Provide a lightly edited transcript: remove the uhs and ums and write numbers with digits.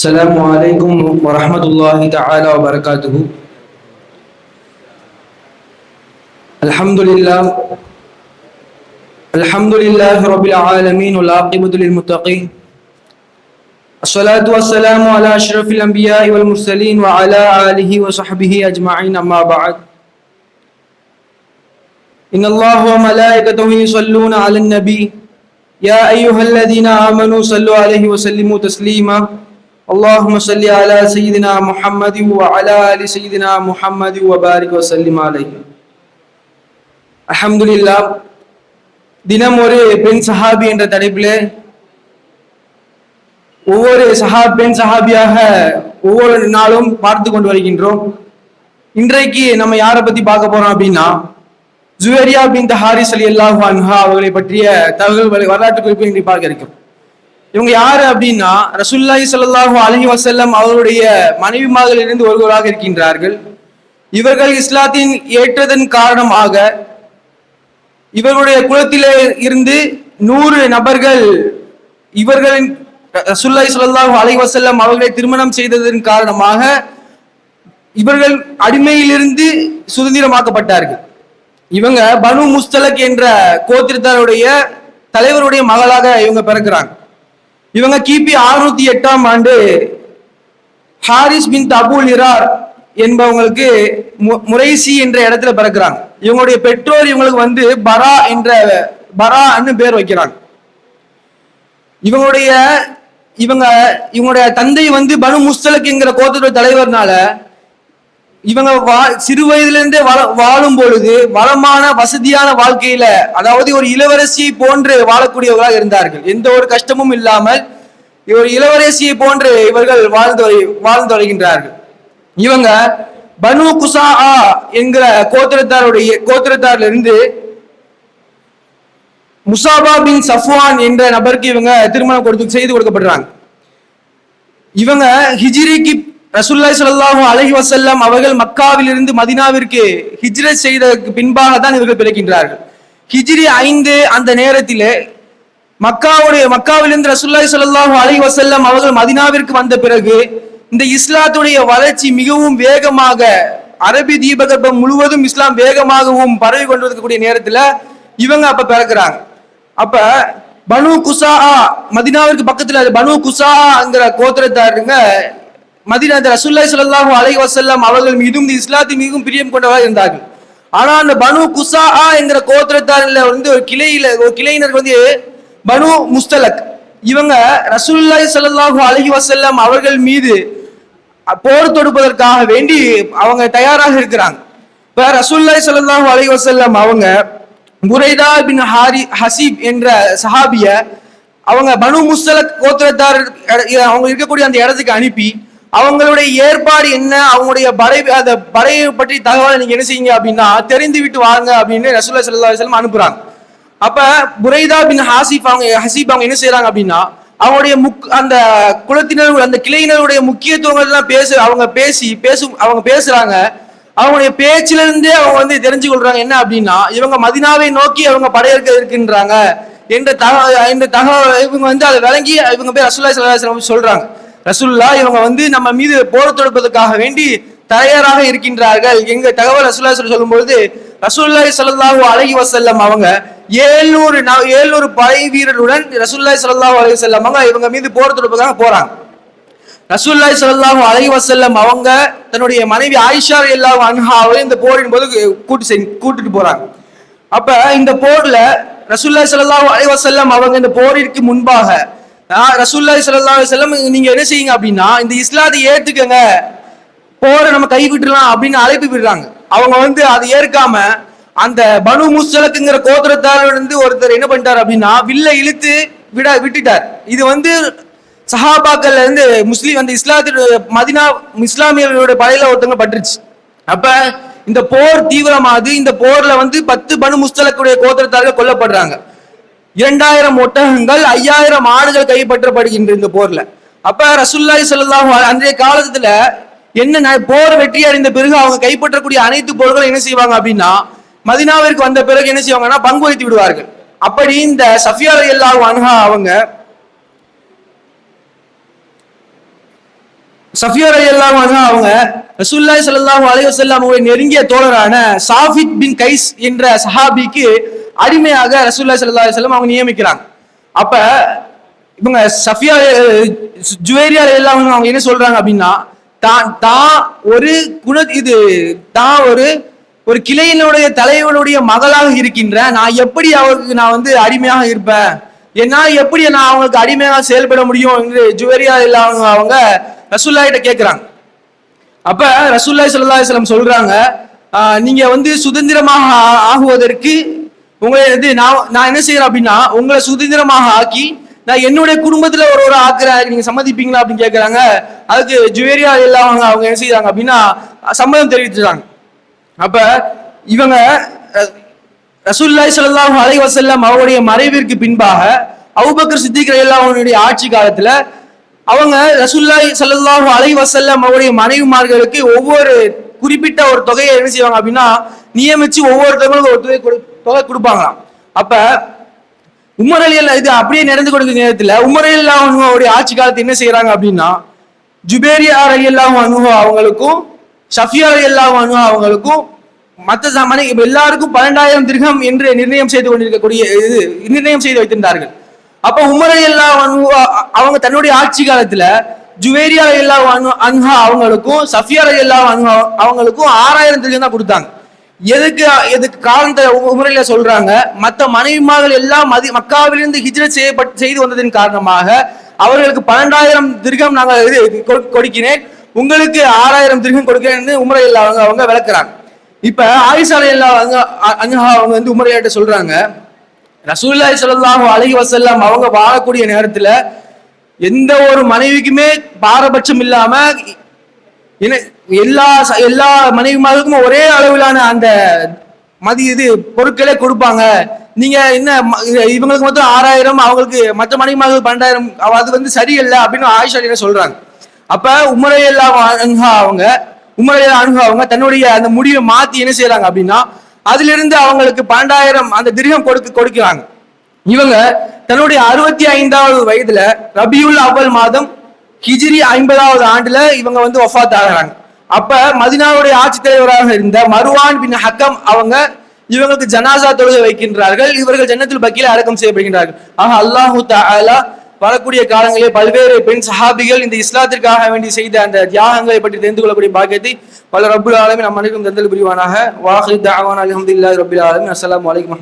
السلام عليكم ورحمة الله تعالى وبركاته. الحمد لله رب العالمين والعاقبة للمتقين. الصلاة والسلام على أشرف الأنبياء والمرسلين وعلى آله وصحبه أجمعين، أما بعد. إن الله وملائكته يصلون على النبي يا أيها الذين آمنوا صلوا عليه وسلموا تسليما. اللهم صل على سيدنا محمد وعلى آل سيدنا محمد وبارك وسلم عليه. அல்ஹம்துலில்லாஹ். தினம் ஒரு பெண் சஹாபி என்ற தலைப்பிலே ஒவ்வொரு பெண் சஹாபியாக ஒவ்வொரு நாளும் பார்த்து கொண்டு வருகின்றோம். இன்றைக்கு நம்ம யாரை பத்தி பார்க்க போறோம் அப்படின்னா, ஜுவேரியா பின்த் ஹாரிஸ் ரலியல்லாஹு அன்ஹா அவர்களை பற்றிய தகவல் வரலாற்று குறிப்பு இன்றைக்கு பார்க்க இருக்கிறோம். இவங்க யாரு அப்படின்னா, ரசூலுல்லாஹி ஸல்லல்லாஹு அலைஹி வஸல்லம் அவருடைய மனைவிமார்களிலிருந்து ஒருவராக இருக்கின்றார்கள். இவர்கள் இஸ்லாத்தின் ஏற்றதன் காரணமாக இவர்களுடைய குலத்திலே இருந்து 100 நபர்கள் இவர்களின் ரசூலுல்லாஹி ஸல்லல்லாஹு அலைஹி வஸல்லம் அவர்களை திருமணம் செய்ததன் காரணமாக இவர்கள் அடிமையிலிருந்து சுதந்திரமாக்கப்பட்டார்கள். இவங்க பனு முஸ்தலக் என்ற கோத்திரத்தாருடைய தலைவருடைய மகளாக இவங்க பிறக்கிறாங்க. இவங்க கிபி 608ஆம் ஆண்டு ஹாரிஸ் பின் அபூல் இரார் என்பவங்களுக்கு முரைசி என்ற இடத்துல பிறக்கிறாங்க. இவங்களுடைய பெற்றோர் இவங்களுக்கு பரான்னு பேர் வைக்கிறாங்க. இவங்களுடைய தந்தை பனு முஸ்தலக் என்கிற கோத்திர தலைவர்னால இவங்க சிறு வயதிலிருந்தே வாழும் பொழுது வளமான வசதியான வாழ்க்கையில, அதாவது ஒரு இளவரசியை போன்று வாழக்கூடியவர்களாக இருந்தார்கள். எந்த ஒரு கஷ்டமும் இல்லாமல் ஒரு இளவரசியை போன்று இவர்கள் வாழ்ந்து வருகின்றார்கள். இவங்க பனு குசா என்கிற கோத்திரத்தாரில் இருந்து முசாபா பின் சஃப்வான் என்ற நபருக்கு இவங்க திருமணம் செய்து கொடுக்கப்படுறாங்க. இவங்க ஹிஜ்ரிக்கு ரசூலுல்லாஹி ஸல்லல்லாஹு அலைஹி வஸல்லம் அவர்கள் மக்காவில் இருந்து மதீனாவிற்கு ஹிஜ்ரத் செய்ததற்கு பின்பாக தான் இவர்கள் பிறக்கின்றார்கள். ஹிஜ்ரி 5 அந்த நேரத்திலே மக்காவிலிருந்து ரசூலுல்லாஹி ஸல்லல்லாஹு அலைஹி வஸல்லம் அவர்கள் மதீனாவிற்கு வந்த பிறகு இந்த இஸ்லாத்துடைய வளர்ச்சி மிகவும் வேகமாக, அரபி தீபகற்பம் முழுவதும் இஸ்லாம் வேகமாகவும் பரவி கொண்டிருக்கக்கூடிய நேரத்துல இவங்க அப்ப பிறக்கிறாங்க. அப்ப பனு குசா, மதீனாவிற்கு பக்கத்துல பனு குசாங்கிற கோத்திரத்தாருங்க மதீனா ரசூலுல்லாஹி ஸல்லல்லாஹு அலைஹி வஸல்லம் அவர்கள் மீதும் இஸ்லாத்தின் மீதும் பிரியம் கொண்டவராக இருந்தார்கள். ஆனா அந்த பனு குசா என்கிற கோத்திரத்தாரில் ஒரு கிளையினர் பனு முஸ்தலக். இவங்க ரசூலுல்லாஹி ஸல்லல்லாஹு அலைஹி வஸல்லம் அவர்கள் மீது போர் தொடுப்பதற்காக வேண்டி அவங்க தயாராக இருக்கிறாங்க. இப்ப ரசூலுல்லாஹி ஸல்லல்லாஹு அலைஹி வஸல்லம் அவங்க புரைதா பின் ஹசீப் என்ற சஹாபிய அவங்க பனு முஸ்தலக் கோத்திரத்தார் அவங்க இருக்கக்கூடிய அந்த இடத்துக்கு அனுப்பி அவங்களுடைய ஏற்பாடு என்ன, அவங்களுடைய படையை பற்றி தகவலை நீங்க என்ன செய்யுங்க அப்படின்னா தெரிந்து விட்டு வாங்க அப்படின்னு ரசூலுல்லாஹி ஸல்லல்லாஹு அலைஹி வஸல்லம் அனுப்புறாங்க. அப்ப புரைதா பின் ஹசீப் அவங்க என்ன செய்யறாங்க அப்படின்னா, அவங்களுடைய அந்த குலத்தினர் அந்த கிளையினருடைய முக்கியத்துவங்கள் எல்லாம் அவங்க பேசுறாங்க. அவங்களுடைய பேச்சில இருந்தே அவங்க தெரிஞ்சு கொள்றாங்க என்ன அப்படின்னா, இவங்க மதீனாவை நோக்கி அவங்க படையெடுக்க இருக்கின்றாங்க என்ற தகவல் இவங்க அதை விளங்கி இவங்க போய் ரசூலுல்லாஹி ஸல்லல்லாஹு அலைஹி வஸல்லம் சொல்றாங்க. ரசூலுல்லாஹ் இவங்க நம்ம மீது போர் தொடுப்பதற்காக வேண்டி தயாராக இருக்கின்றார்கள் எங்க தகவல் ரசூலுல்லாஹி சொல்லும்போது, ரசூலுல்லாஹி ஸல்லல்லாஹு அலைஹி வஸல்லம் அவங்க 700 படை வீரர்களுடன் ரசூலுல்லாஹி ஸல்லல்லாஹு அலைஹி வஸல்லம் அவங்க இவங்க மீது போர் தொடுப்பதற்காக போறாங்க. ரசூலுல்லாஹி ஸல்லல்லாஹு அலைஹி வஸல்லம் அவங்க தன்னுடைய மனைவி ஆயிஷா ரலியல்லாஹு அன்ஹாவை இந்த போரின் போது கூட்டிட்டு போறாங்க. அப்ப இந்த போர்ல ரசூலுல்லாஹி ஸல்லல்லாஹு அலைஹி வஸல்லம் அவங்க இந்த போரிற்கு முன்பாக ரசூலுல்லாஹி ஸல்லல்லாஹு அலைஹி வஸல்லம் நீங்க என்ன செய்யுங்க அப்படின்னா, இந்த இஸ்லாத்தை ஏத்துக்கங்க, போரை நம்ம கைவிட்டுலாம் அப்படின்னு அழைப்பு விடுறாங்க. அவங்க அதை ஏற்காம அந்த பனு முஸ்தலக்ங்கிற கோத்திரத்தாரில் இருந்து ஒருத்தர் என்ன பண்ணிட்டார் அப்படின்னா வில்ல இழுத்து விட்டுட்டார். இது சஹாபாக்கள்ல இருந்து அந்த இஸ்லாத்துடைய மதீனா இஸ்லாமியர்களுடைய படையில ஒருத்தவங்க பட்டுருச்சு. அப்ப இந்த போர் தீவிரமாது. இந்த போர்ல 10 பனு முஸ்தலக்குடைய கோத்திரத்தார்கள் கொல்லப்படுறாங்க. 2000 ஒட்டகங்கள் 5000 ஆடுகள் கைப்பற்றப்படுகின்ற இந்த போர்ல. அப்ப ரசூலுல்லாஹி ஸல்லல்லாஹு அன்றைய காலத்துல என்ன போர் வெற்றி அடைந்த பிறகு அவங்க கைப்பற்றக்கூடிய அனைத்து பொருட்களும் என்ன செய்வாங்க அப்படின்னா மதீனாவிற்கு வந்த பிறகு என்ன செய்வாங்கன்னா பங்கு வைத்து விடுவார்கள். அப்படி இந்த சஃபியா ரலியல்லாஹு அன்ஹா அவங்க சஃபியா ரலியல்லாஹு அன்ஹா அவங்க ரசூலுல்லாஹி ஸல்லல்லாஹு அலைஹி வஸல்லம் அவங்களுடைய நெருங்கிய தோழரான சாஃபித் பின் கைஸ் என்ற சஹாபிக்கு அடிமையாக ரசூலுல்லாஹி ஸல்லல்லாஹு அலைஹி வஸல்லம் அவங்க நியமிக்கிறாங்க. அப்ப இவங்க சஃபியா ஜுவேரியா ரலியல்லாஹு அன்ஹா அவங்க என்ன சொல்றாங்க அப்படின்னா, தான் ஒரு தான் ஒரு கிளையினுடைய தலைவனுடைய மகளாக இருக்கின்ற நான் எப்படி அவருக்கு நான் வந்து அடிமையாக இருப்பேன், என்னால் எப்படி நான் அவங்களுக்கு அடிமையாக செயல்பட முடியும் என்று ஜுவேரியா ரலியல்லாஹு அவங்க ரசூலுல்லாஹி கிட்ட கேட்கிறாங்க. அப்ப ரசூலுல்லாஹி ஸல்லல்லாஹு அலைஹி வஸல்லம் சொல்றாங்க, நீங்க வந்து சுதந்திரமாக ஆகுவதற்கு உங்களை நான் என்ன செய்யறேன் அப்படின்னா, உங்களை சுதந்திரமாக ஆக்கி நான் என்னுடைய குடும்பத்துல ஒரு ஆக்குறேன், நீங்க சம்மதிப்பீங்களா அப்படின்னு கேட்கறாங்க. அதுக்கு ஜுவேரியா எல்லாம் அவங்க என்ன செய்யறாங்க அப்படின்னா சம்மதம் தெரிவிச்சுறாங்க. அப்ப இவங்க ரசூலுல்லாஹி ஸல்லல்லாஹு அலைஹி வஸல்லம் அவருடைய மறைவிற்கு பின்பாக அபூபக்கர் சித்திக் ரலியல்லாஹு அன்ஹுடைய ஆட்சி காலத்துல அவங்க ரசூலுல்லாஹி ஸல்லல்லாஹு அலைஹி வஸல்லம் அவருடைய மனைவிமார்களுக்கு ஒவ்வொரு குறிப்பிட்ட ஒரு தொகையை என்ன செய்வாங்க அப்படின்னா நியமிச்சு ஒவ்வொருத்தவங்களுக்கும் ஒரு தொகை கொடுப்பாங்களாம். அப்ப உமர் ரலியல்லாஹு இது அப்படியே நடந்து கொடுக்கிற நேரத்துல உமர் ரலியல்லாஹு அன்ஹு அவருடைய ஆட்சி காலத்துல என்ன செய்யறாங்க அப்படின்னா, ஜுபேரியா ரலியல்லாஹு அன்ஹு அவங்களுக்கும் ஷஃபியா ரலியல்லாஹு அன்ஹு அவங்களுக்கும் மற்ற எல்லாருக்கும் 12,000 திர்ஹம் என்று நிர்ணயம் செய்து வைத்திருந்தார்கள். அப்ப உமர் ரலியல்லாஹு அன்ஹு அவங்க தன்னுடைய ஆட்சி காலத்துல ஜுவேரியா ரலியல்லாஹு அன்ஹா அவங்களுக்கும் ஷஃபியா ரலியல்லாஹு அன்ஹு அவங்களுக்கும் 6,000 திர்ஹம் தான் கொடுத்தாங்க. எதுக்கு காரணத்தை உமரில சொல்றாங்க, மற்ற மனைவிமார்கள் எல்லாம் மக்காவிலிருந்து ஹிஜ்ரத் செய்து வந்ததின் காரணமாக அவர்களுக்கு 12,000 திர்ஹம் நாங்கள் கொடுக்கிறேன், உங்களுக்கு 6,000 திர்ஹம் கொடுக்கிறேன் உமரில் அவங்க விளக்குறாங்க. இப்ப ஆயிஷா ரலியல்லாஹு அன்ஹா அவங்க வந்து உமரிட்ட சொல்றாங்க, ரசூலுல்லாஹி ஸல்லல்லாஹு அலைஹி வஸல்லம் அவங்க வாழக்கூடிய நேரத்துல எந்த ஒரு மனைவிக்குமே பாரபட்சம் இல்லாம எல்லா மனைவிமார்களுக்கும் ஒரே அளவிலான அந்த பொருட்களே கொடுப்பாங்க. நீங்க என்ன இவங்களுக்கு மொத்தம் 6,000 அவங்களுக்கு மற்ற மனைவிமார்களுக்கு 12,000 அது வந்து சரியில்லை அப்படின்னு ஆயிஷா சொல்றாங்க. அப்ப உமர் ரலியல்லாஹு அன்ஹா அவங்க தன்னுடைய அந்த முடிவை மாத்தி என்ன செய்யறாங்க அப்படின்னா, அதுல இருந்து அவங்களுக்கு 12,000 அந்த திர்ஹம் கொடுக்கிறாங்க. இவங்க தன்னுடைய 65வது வயதுல ரபியுல் அவ்வல் மாதம் ஹிஜ்ரி 50வது ஆண்டுல இவங்க வந்து வஃபாத் ஆகிறாங்க. அப்ப மதீனாவுடைய ஆட்சி தலைவராக இருந்த மர்வான் பின் ஹக்கம் அவங்க இவங்களுக்கு ஜனாசா தொழுகை வைக்கின்றார்கள். இவர்கள் ஜன்னத்துல் பக்கீல அடக்கம் செய்யப்படுகின்றார்கள். ஆக அல்லாஹு தஆலா வரக்கூடிய காலங்களிலே பல்வேறு பெண் சஹாபிகள் இந்த இஸ்லாத்திற்காக வேண்டி செய்த அந்த தியாகங்களை பற்றி தெரிந்து கொள்ளக்கூடிய பாக்கியத்தை பல ரப்புல் ஆலமீன் நம் அனைவருக்கும் தந்தல் புரிவானாக. வாஹிர் தஅவானா அல்ஹம்துலில்லாஹி ரப்பில் ஆலமீன். அஸ்ஸலாமு அலைக்கும்.